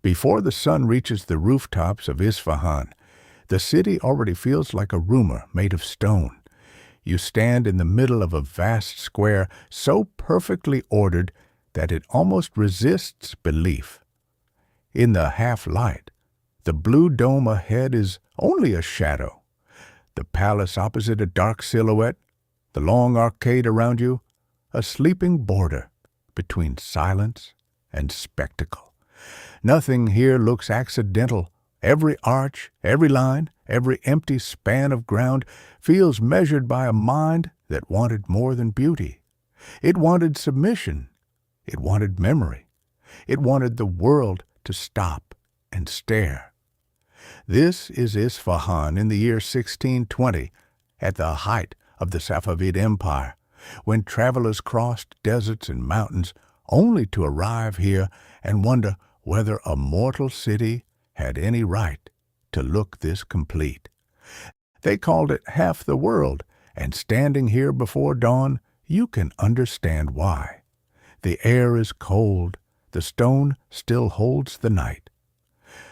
Before the sun reaches the rooftops of Isfahan, the city already feels like a rumor made of stone. You stand in the middle of a vast square so perfectly ordered that it almost resists belief. In the half-light, the blue dome ahead is only a shadow. The palace opposite a dark silhouette, the long arcade around you, a sleeping border between silence and spectacle. Nothing here looks accidental. Every arch, every line, every empty span of ground feels measured by a mind that wanted more than beauty. It wanted submission. It wanted memory. It wanted the world to stop and stare. This is Isfahan in the year 1620, at the height of the Safavid Empire, when travelers crossed deserts and mountains only to arrive here and wonder whether a mortal city had any right to look this complete. They called it half the world, and standing here before dawn, you can understand why. The air is cold, the stone still holds the night.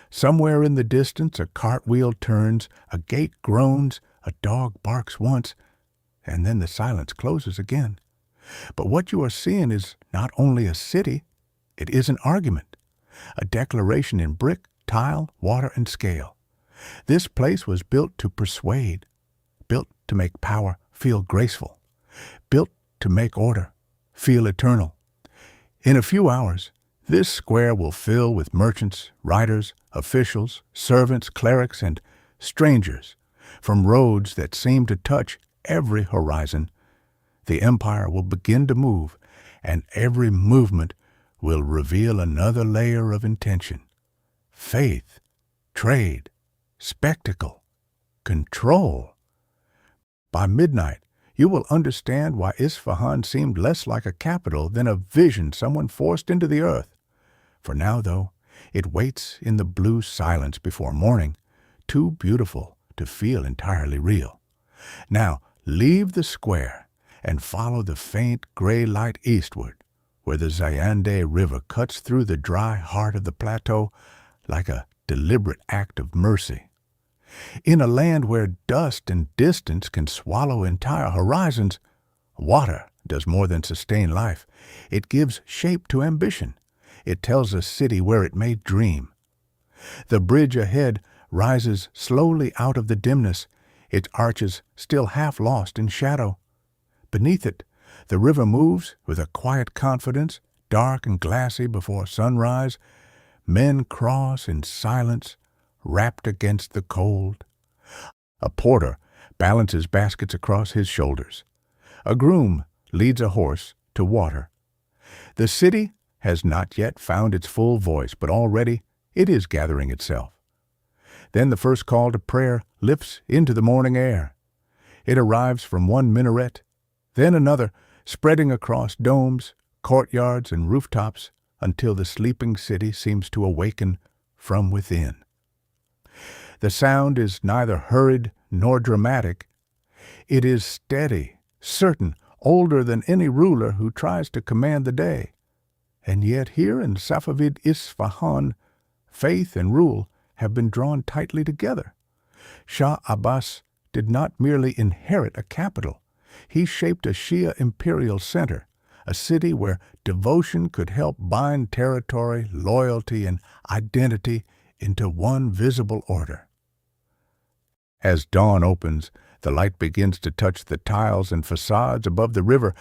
Somewhere in the distance a cartwheel turns, a gate groans, a dog barks once, and then the silence closes again. But what you are seeing is not only a city, it is an argument, a declaration in brick, tile, water, and scale. This place was built to persuade, built to make power feel graceful, built to make order feel eternal. In a few hours, this square will fill with merchants, riders, officials, servants, clerics, and strangers from roads that seem to touch every horizon. The empire will begin to move, and every movement will reveal another layer of intention. Faith, trade, spectacle, control. By midnight, you will understand why Isfahan seemed less like a capital than a vision someone forced into the earth. For now, though, it waits in the blue silence before morning, too beautiful to feel entirely real. Now, leave the square and follow the faint gray light eastward, where the Zayande River cuts through the dry heart of the plateau like a deliberate act of mercy. In a land where dust and distance can swallow entire horizons, water does more than sustain life. It gives shape to ambition. It tells a city where it may dream. The bridge ahead rises slowly out of the dimness, its arches still half lost in shadow. Beneath it, the river moves with a quiet confidence, dark and glassy before sunrise. Men cross in silence, wrapped against the cold. A porter balances baskets across his shoulders. A groom leads a horse to water. The city has not yet found its full voice, but already it is gathering itself. Then the first call to prayer lifts into the morning air. It arrives from one minaret, then another, spreading across domes, courtyards, and rooftops until the sleeping city seems to awaken from within. The sound is neither hurried nor dramatic. It is steady, certain, older than any ruler who tries to command the day. And yet here in Safavid Isfahan, faith and rule have been drawn tightly together. Shah Abbas did not merely inherit a capital. He shaped a Shia imperial center, a city where devotion could help bind territory, loyalty, and identity into one visible order. As dawn opens, the light begins to touch the tiles and facades above the river.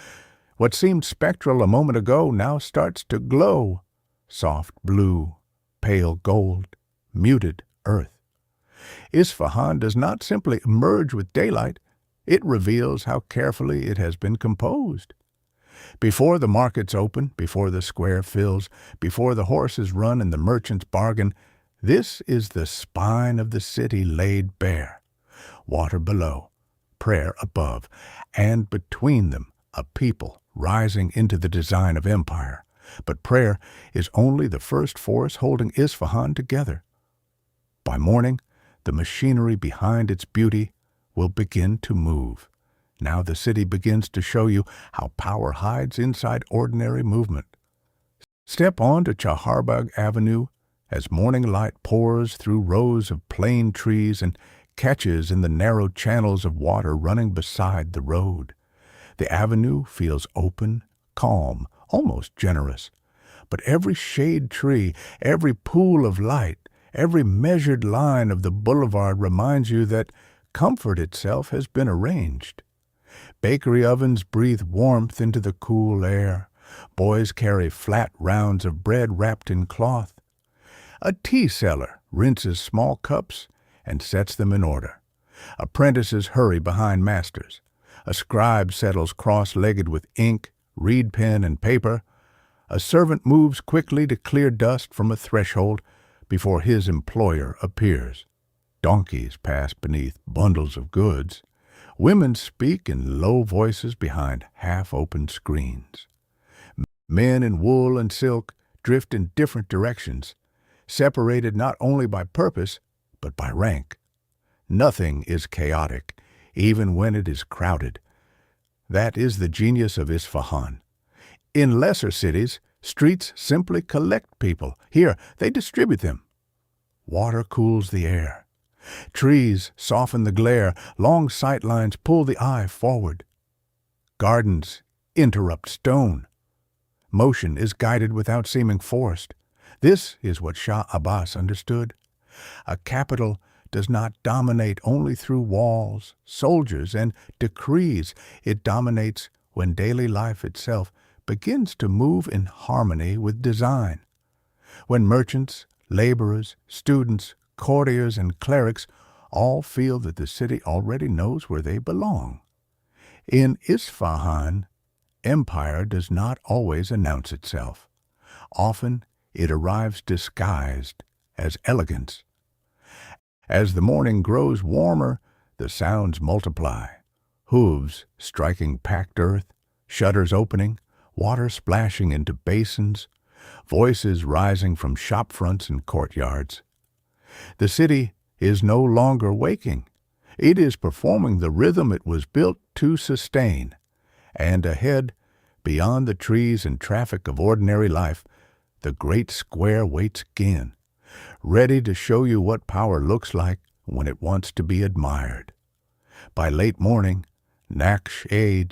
What seemed spectral a moment ago now starts to glow. Soft blue, pale gold, muted earth. Isfahan does not simply emerge with daylight, it reveals how carefully it has been composed. Before the markets open, before the square fills, before the horses run and the merchants bargain, this is the spine of the city laid bare. Water below, prayer above, and between them a people rising into the design of empire. But prayer is only the first force holding Isfahan together. By morning, the machinery behind its beauty will begin to move. Now the city begins to show you how power hides inside ordinary movement. Step on to Chaharbagh Avenue, as morning light pours through rows of plane trees and catches in the narrow channels of water running beside the road. The avenue feels open, calm, almost generous. But every shade tree, every pool of light, every measured line of the boulevard reminds you that comfort itself has been arranged. Bakery ovens breathe warmth into the cool air. Boys carry flat rounds of bread wrapped in cloth. A tea seller rinses small cups and sets them in order. Apprentices hurry behind masters. A scribe settles cross-legged with ink, reed pen, and paper. A servant moves quickly to clear dust from a threshold before his employer appears. Donkeys pass beneath bundles of goods. Women speak in low voices behind half-open screens. Men in wool and silk drift in different directions, separated not only by purpose, but by rank. Nothing is chaotic, even when it is crowded. That is the genius of Isfahan. In lesser cities, streets simply collect people. Here, they distribute them. Water cools the air. Trees soften the glare. Long sightlines pull the eye forward. Gardens interrupt stone. Motion is guided without seeming forced. This is what Shah Abbas understood. A capital does not dominate only through walls, soldiers, and decrees. It dominates when daily life itself begins to move in harmony with design. When merchants, laborers, students, courtiers, and clerics all feel that the city already knows where they belong. In Isfahan, empire does not always announce itself. Often it arrives disguised as elegance. As the morning grows warmer, the sounds multiply. Hooves striking packed earth, shutters opening, water splashing into basins, voices rising from shop fronts and courtyards. The city is no longer waking. It is performing the rhythm it was built to sustain. And ahead, beyond the trees and traffic of ordinary life, the great square waits again, ready to show you what power looks like when it wants to be admired. By late morning, Naqsh-e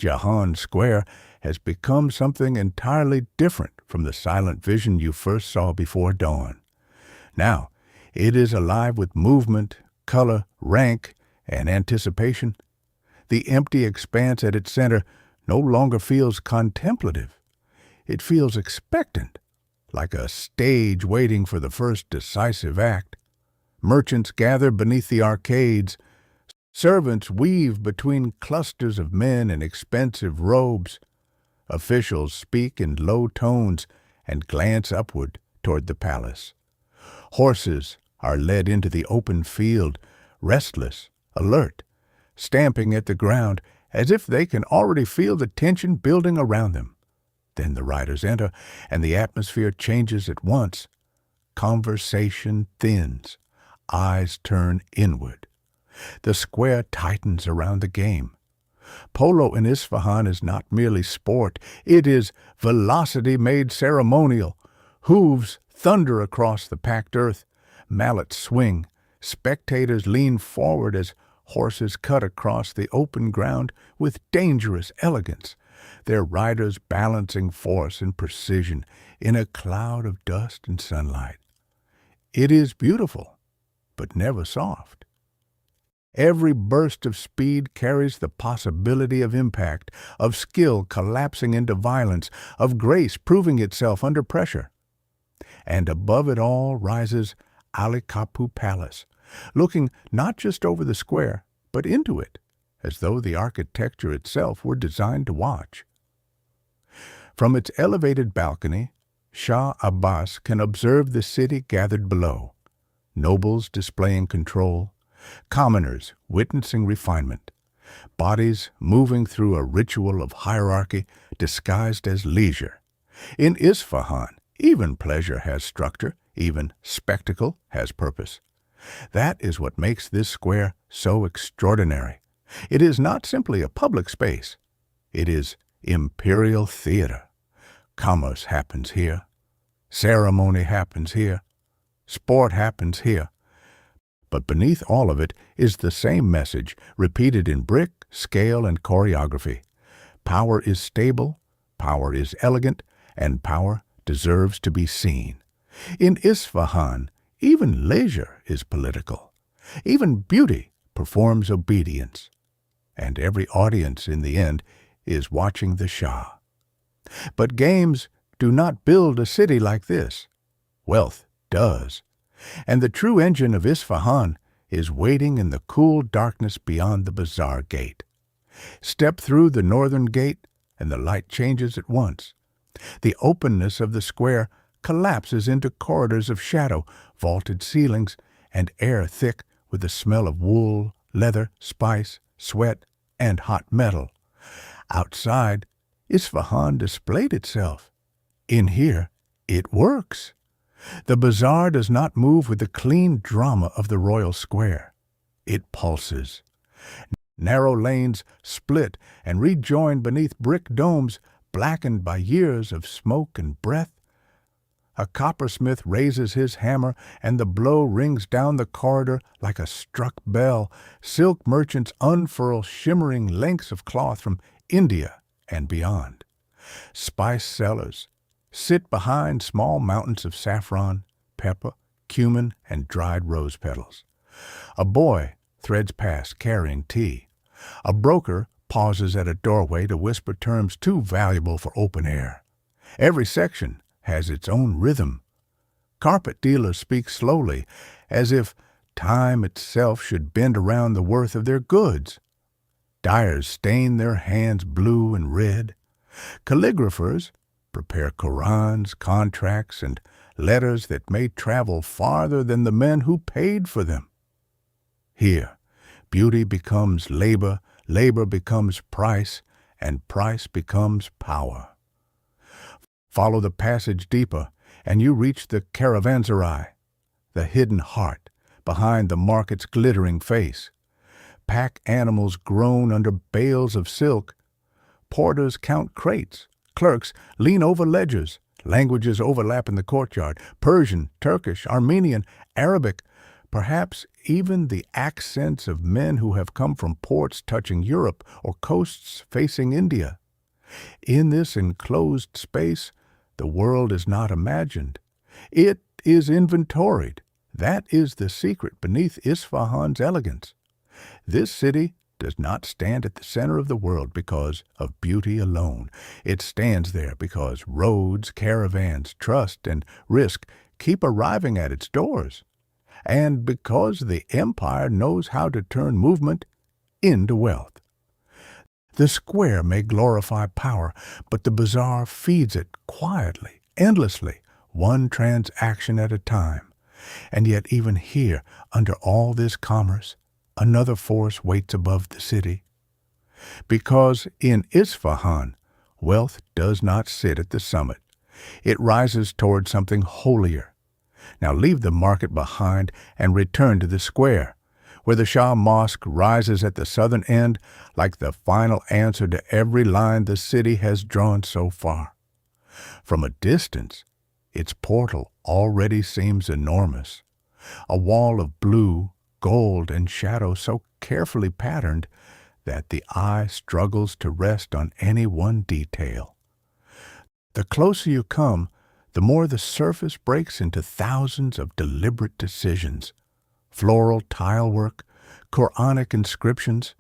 Square has become something entirely different from the silent vision you first saw before dawn. Now, it is alive with movement, color, rank, and anticipation. The empty expanse at its center no longer feels contemplative. It feels expectant, like a stage waiting for the first decisive act. Merchants gather beneath the arcades. Servants weave between clusters of men in expensive robes. Officials speak in low tones and glance upward toward the palace. Horses are led into the open field, restless, alert, stamping at the ground as if they can already feel the tension building around them. Then the riders enter, and the atmosphere changes at once. Conversation thins. Eyes turn inward. The square tightens around the game. Polo in Isfahan is not merely sport. It is velocity made ceremonial. Hooves thunder across the packed earth. Mallets swing. Spectators lean forward as horses cut across the open ground with dangerous elegance, their riders balancing force and precision in a cloud of dust and sunlight. It is beautiful, but never soft. Every burst of speed carries the possibility of impact, of skill collapsing into violence, of grace proving itself under pressure. And above it all rises Ali Kapu Palace, looking not just over the square, but into it, as though the architecture itself were designed to watch. From its elevated balcony, Shah Abbas can observe the city gathered below, nobles displaying control, commoners witnessing refinement, bodies moving through a ritual of hierarchy disguised as leisure. In Isfahan, even pleasure has structure, even spectacle has purpose. That is what makes this square so extraordinary. It is not simply a public space. It is imperial theater. Commerce happens here. Ceremony happens here. Sport happens here. But beneath all of it is the same message, repeated in brick, scale, and choreography. Power is stable, power is elegant, and power deserves to be seen. In Isfahan, even leisure is political. Even beauty performs obedience. And every audience, in the end, is watching the Shah. But games do not build a city like this. Wealth does. And the true engine of Isfahan is waiting in the cool darkness beyond the bazaar gate. Step through the northern gate, and the light changes at once. The openness of the square collapses into corridors of shadow, vaulted ceilings, and air thick with the smell of wool, leather, spice, sweat, and hot metal. Outside, Isfahan displayed itself. In here, it works. The bazaar does not move with the clean drama of the royal square. It pulses. Narrow lanes split and rejoin beneath brick domes blackened by years of smoke and breath. A coppersmith raises his hammer, and the blow rings down the corridor like a struck bell. Silk merchants unfurl shimmering lengths of cloth from India and beyond. Spice sellers sit behind small mountains of saffron, pepper, cumin, and dried rose petals. A boy threads past carrying tea. A broker pauses at a doorway to whisper terms too valuable for open air. Every section has its own rhythm. Carpet dealers speak slowly, as if time itself should bend around the worth of their goods. Dyers stain their hands blue and red. Calligraphers prepare Korans, contracts, and letters that may travel farther than the men who paid for them. Here, beauty becomes labor, labor becomes price, and price becomes power. Follow the passage deeper, and you reach the caravanserai, the hidden heart behind the market's glittering face. Pack animals groan under bales of silk. Porters count crates. Clerks lean over ledgers. Languages overlap in the courtyard: Persian, Turkish, Armenian, Arabic, perhaps even the accents of men who have come from ports touching Europe or coasts facing India. In this enclosed space, the world is not imagined. It is inventoried. That is the secret beneath Isfahan's elegance. This city does not stand at the center of the world because of beauty alone. It stands there because roads, caravans, trust, and risk keep arriving at its doors, and because the empire knows how to turn movement into wealth. The square may glorify power, but the bazaar feeds it quietly, endlessly, one transaction at a time. And yet even here, under all this commerce, another force waits above the city. Because in Isfahan, wealth does not sit at the summit. It rises toward something holier. Now leave the market behind and return to the square, where the Shah Mosque rises at the southern end like the final answer to every line the city has drawn so far. From a distance, its portal already seems enormous, a wall of blue, gold, and shadow so carefully patterned that the eye struggles to rest on any one detail. The closer you come, the more the surface breaks into thousands of deliberate decisions: floral tilework, Quranic inscriptions,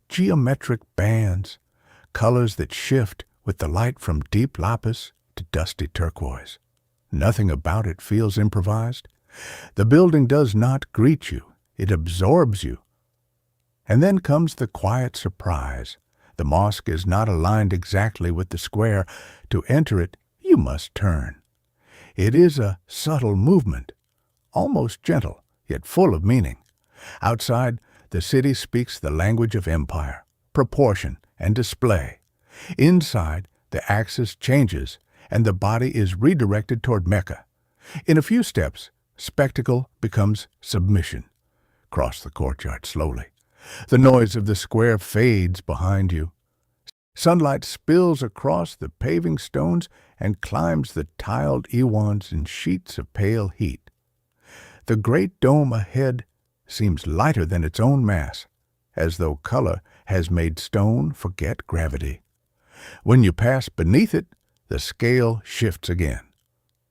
geometric bands, colors that shift with the light from deep lapis to dusty turquoise. Nothing about it feels improvised. The building does not greet you. It absorbs you. And then comes the quiet surprise. The mosque is not aligned exactly with the square. To enter it, you must turn. It is a subtle movement, almost gentle, yet full of meaning. Outside, the city speaks the language of empire, proportion, and display. Inside, the axis changes, and the body is redirected toward Mecca. In a few steps, spectacle becomes submission. Cross the courtyard slowly. The noise of the square fades behind you. Sunlight spills across the paving stones and climbs the tiled iwans in sheets of pale heat. The great dome ahead seems lighter than its own mass, as though color has made stone forget gravity. When you pass beneath it, the scale shifts again.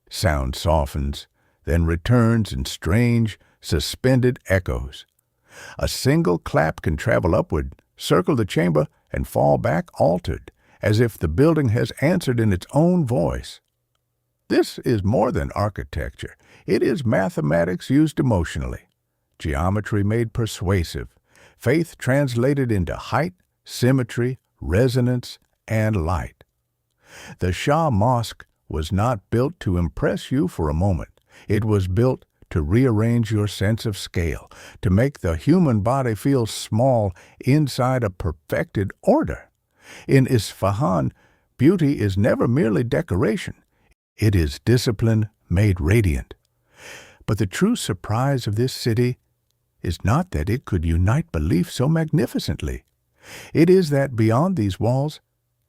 Sound softens, then returns in strange, suspended echoes. A single clap can travel upward, circle the chamber, and fall back altered, as if the building has answered in its own voice. This is more than architecture. It is mathematics used emotionally, geometry made persuasive, faith translated into height, symmetry, resonance, and light. The Shah Mosque was not built to impress you for a moment. It was built to rearrange your sense of scale, to make the human body feel small inside a perfected order. In Isfahan, beauty is never merely decoration. It is discipline made radiant. But the true surprise of this city is not that it could unite belief so magnificently. It is that beyond these walls,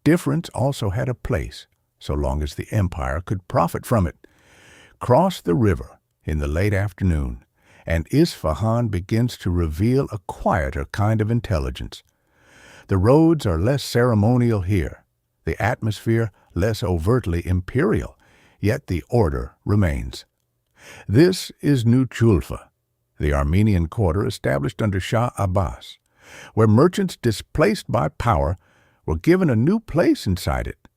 difference also had a place, so long as the empire could profit from it. Cross the river in the late afternoon, and Isfahan begins to reveal a quieter kind of intelligence. The roads are less ceremonial here, the atmosphere less overtly imperial, yet the order remains. This is New Julfa, the Armenian quarter established under Shah Abbas, where merchants displaced by power were given a new place inside it.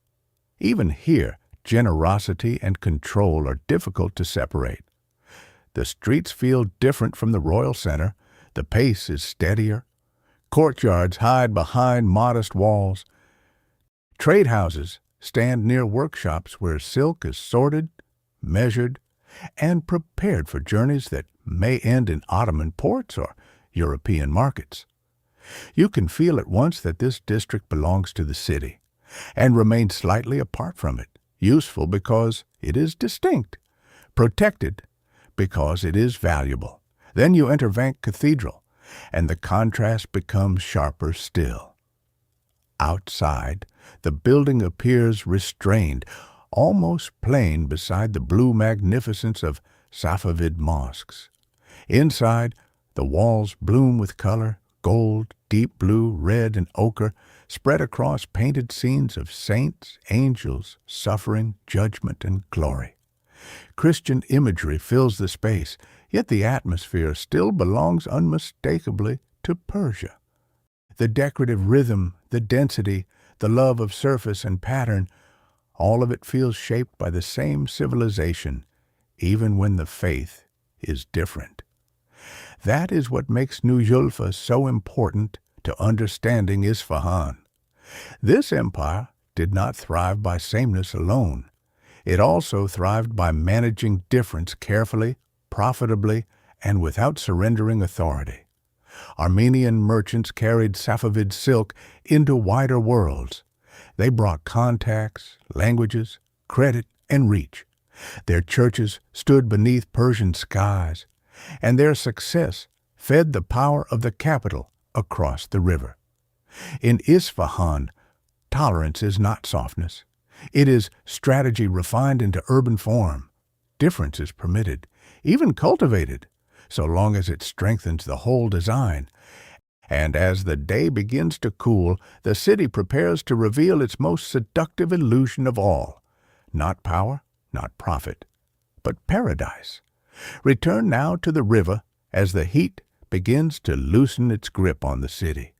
Even here, generosity and control are difficult to separate. The streets feel different from the royal center. The pace is steadier. Courtyards hide behind modest walls. Trade houses stand near workshops where silk is sorted, measured, and prepared for journeys that may end in Ottoman ports or European markets. You can feel at once that this district belongs to the city and remains slightly apart from it, useful because it is distinct, protected because it is valuable. Then you enter Vank Cathedral, and the contrast becomes sharper still. Outside, the building appears restrained, almost plain beside the blue magnificence of Safavid mosques. Inside, the walls bloom with color, gold, deep blue, red, and ochre, spread across painted scenes of saints, angels, suffering, judgment, and glory. Christian imagery fills the space, yet the atmosphere still belongs unmistakably to Persia. The decorative rhythm, the density, the love of surface and pattern, all of it feels shaped by the same civilization, even when the faith is different. That is what makes New Julfa so important to understanding Isfahan. This empire did not thrive by sameness alone. It also thrived by managing difference carefully, profitably, and without surrendering authority. Armenian merchants carried Safavid silk into wider worlds. They brought contacts, languages, credit, and reach. Their churches stood beneath Persian skies, and their success fed the power of the capital across the river. In Isfahan, tolerance is not softness. It is strategy refined into urban form. Difference is permitted, even cultivated, so long as it strengthens the whole design. And as the day begins to cool, the city prepares to reveal its most seductive illusion of all. Not power, not profit, but paradise. Return now to the river as the heat begins to loosen its grip on the city.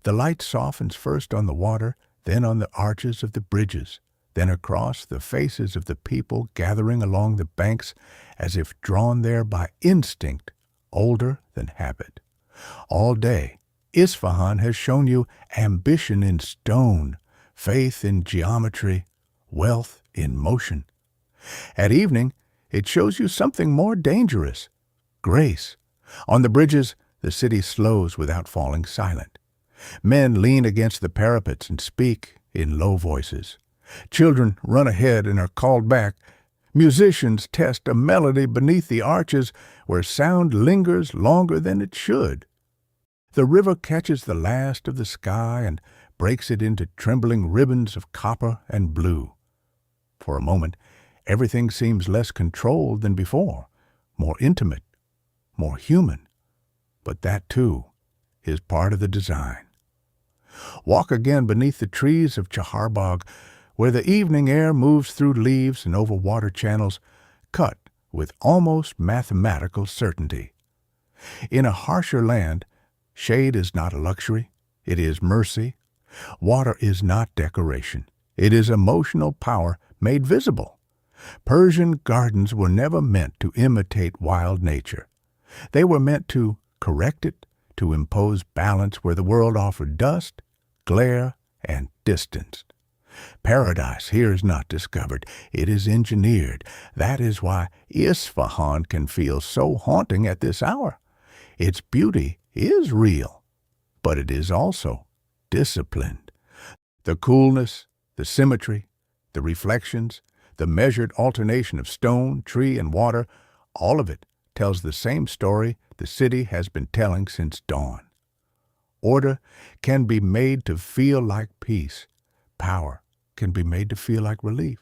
The light softens first on the water, then on the arches of the bridges, then across the faces of the people gathering along the banks as if drawn there by instinct older than habit. All day, Isfahan has shown you ambition in stone, faith in geometry, wealth in motion. At evening, it shows you something more dangerous, grace. On the bridges, the city slows without falling silent. Men lean against the parapets and speak in low voices. Children run ahead and are called back. Musicians test a melody beneath the arches where sound lingers longer than it should. The river catches the last of the sky and breaks it into trembling ribbons of copper and blue. For a moment, everything seems less controlled than before, more intimate, more human. But that, too, is part of the design. Walk again beneath the trees of Chaharbagh, where the evening air moves through leaves and over water channels, cut with almost mathematical certainty. In a harsher land, shade is not a luxury, it is mercy. Water is not decoration, it is emotional power made visible. Persian gardens were never meant to imitate wild nature. They were meant to correct it, to impose balance where the world offered dust, glare, and distance. Paradise here is not discovered, it is engineered. That is why Isfahan can feel so haunting at this hour. Its beauty is real, but it is also disciplined. The coolness, the symmetry, the reflections, the measured alternation of stone, tree, and water, all of it tells the same story the city has been telling since dawn. Order can be made to feel like peace. Power can be made to feel like relief.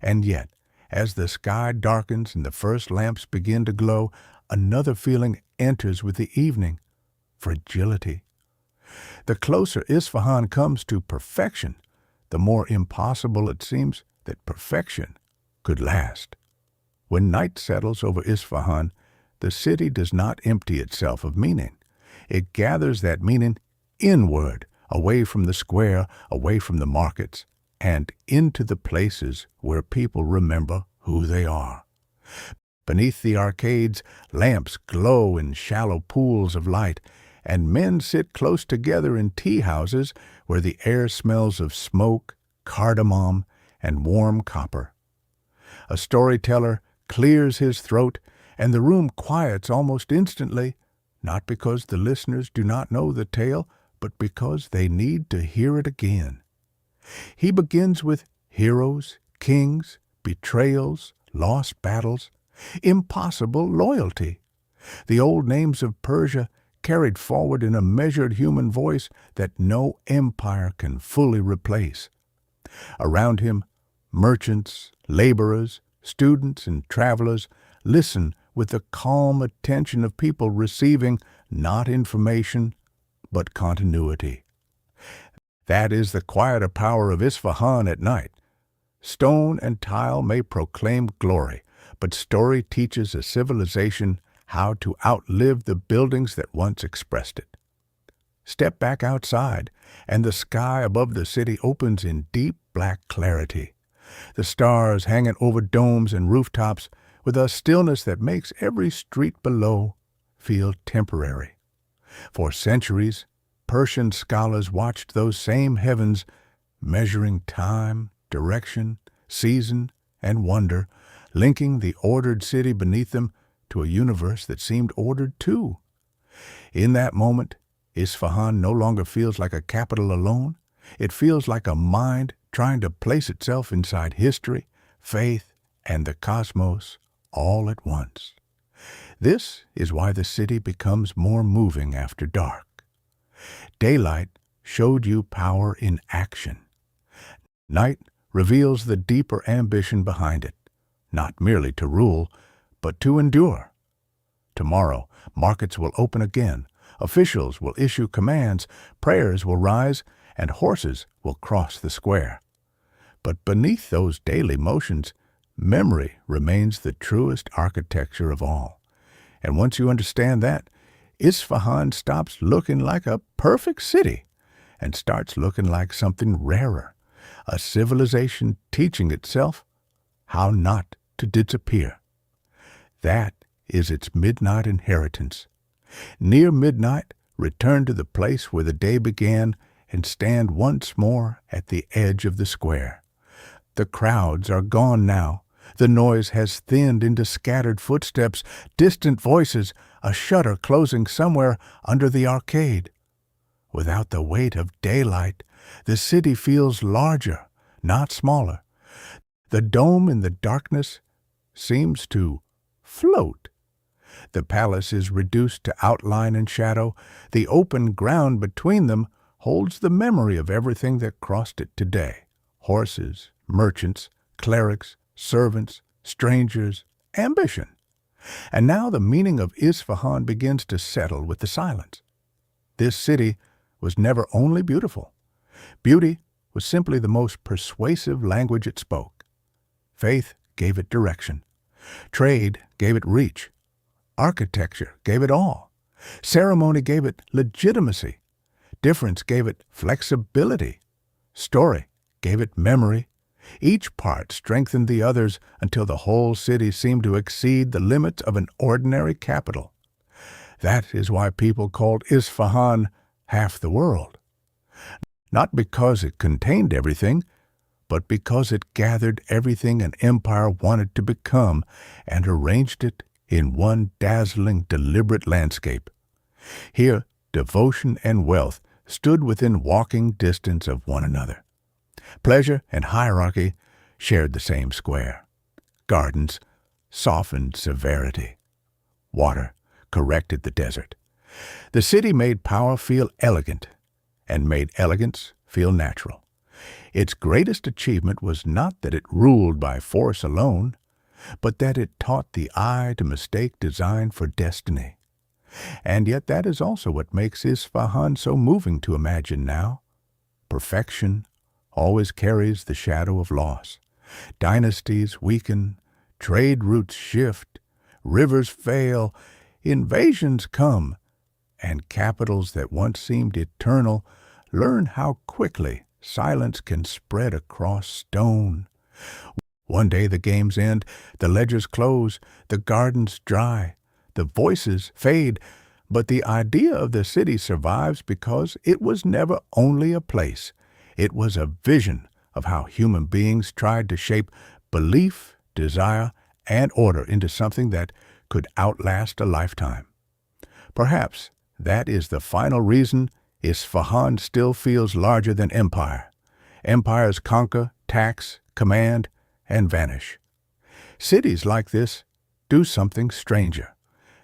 And yet, as the sky darkens and the first lamps begin to glow, another feeling enters with the evening: fragility. The closer Isfahan comes to perfection, the more impossible it seems that perfection could last. When night settles over Isfahan, the city does not empty itself of meaning. It gathers that meaning inward, away from the square, away from the markets, and into the places where people remember who they are. Beneath the arcades, lamps glow in shallow pools of light, and men sit close together in tea houses where the air smells of smoke, cardamom, and warm copper. A storyteller clears his throat, and the room quiets almost instantly, not because the listeners do not know the tale, but because they need to hear it again. He begins with heroes, kings, betrayals, lost battles, impossible loyalty. The old names of Persia carried forward in a measured human voice that no empire can fully replace. Around him, merchants, laborers, students, and travelers listen with the calm attention of people receiving not information, but continuity. That is the quieter power of Isfahan at night. Stone and tile may proclaim glory, but story teaches a civilization how to outlive the buildings that once expressed it. Step back outside, and the sky above the city opens in deep black clarity. The stars hanging over domes and rooftops with a stillness that makes every street below feel temporary. For centuries, Persian scholars watched those same heavens, measuring time, direction, season, and wonder, linking the ordered city beneath them to a universe that seemed ordered too. In that moment, Isfahan no longer feels like a capital alone. It feels like a mind trying to place itself inside history, faith, and the cosmos all at once. This is why the city becomes more moving after dark. Daylight showed you power in action. Night reveals the deeper ambition behind it, not merely to rule, but to endure. Tomorrow, markets will open again, officials will issue commands, prayers will rise, and horses will cross the square. But beneath those daily motions, memory remains the truest architecture of all. And once you understand that, Isfahan stops looking like a perfect city and starts looking like something rarer, a civilization teaching itself how not to disappear. That is its midnight inheritance. Near midnight, return to the place where the day began and stand once more at the edge of the square. The crowds are gone now. The noise has thinned into scattered footsteps, distant voices, a shutter closing somewhere under the arcade. Without the weight of daylight, the city feels larger, not smaller. The dome in the darkness seems to float. The palace is reduced to outline and shadow. The open ground between them holds the memory of everything that crossed it today: horses, merchants, clerics, servants, strangers, ambition. And now the meaning of Isfahan begins to settle with the silence. This city was never only beautiful. Beauty was simply the most persuasive language it spoke. Faith gave it direction. Trade gave it reach. Architecture gave it all. Ceremony gave it legitimacy. Difference gave it flexibility. Story gave it memory. Each part strengthened the others until the whole city seemed to exceed the limits of an ordinary capital. That is why people called Isfahan half the world. Not because it contained everything, but because it gathered everything an empire wanted to become and arranged it in one dazzling, deliberate landscape. Here, devotion and wealth stood within walking distance of one another. Pleasure and hierarchy shared the same square. Gardens softened severity. Water corrected the desert. The city made power feel elegant and made elegance feel natural. Its greatest achievement was not that it ruled by force alone, but that it taught the eye to mistake design for destiny. And yet that is also what makes Isfahan so moving to imagine now. Perfection always carries the shadow of loss. Dynasties weaken, trade routes shift, rivers fail, invasions come, and capitals that once seemed eternal learn how quickly silence can spread across stone. One day the games end, the ledgers close, the gardens dry, the voices fade, but the idea of the city survives because it was never only a place. It was a vision of how human beings tried to shape belief, desire, and order into something that could outlast a lifetime. Perhaps that is the final reason Isfahan still feels larger than empire. Empires conquer, tax, command, and vanish. Cities like this do something stranger.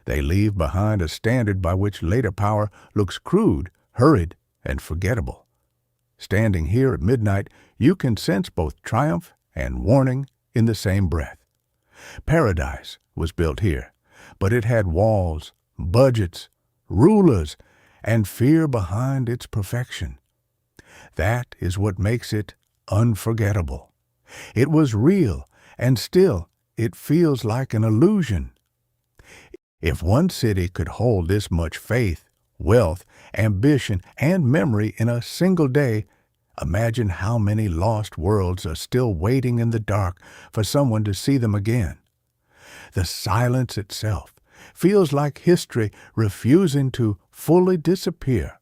They leave behind a standard by which later power looks crude, hurried, and forgettable. Standing here at midnight, you can sense both triumph and warning in the same breath. Paradise was built here, but it had walls, budgets, rulers, and fear behind its perfection. That is what makes it unforgettable. It was real, and still it feels like an illusion. If one city could hold this much faith, wealth, ambition, and memory in a single day, imagine how many lost worlds are still waiting in the dark for someone to see them again. The silence itself feels like history refusing to fully disappear.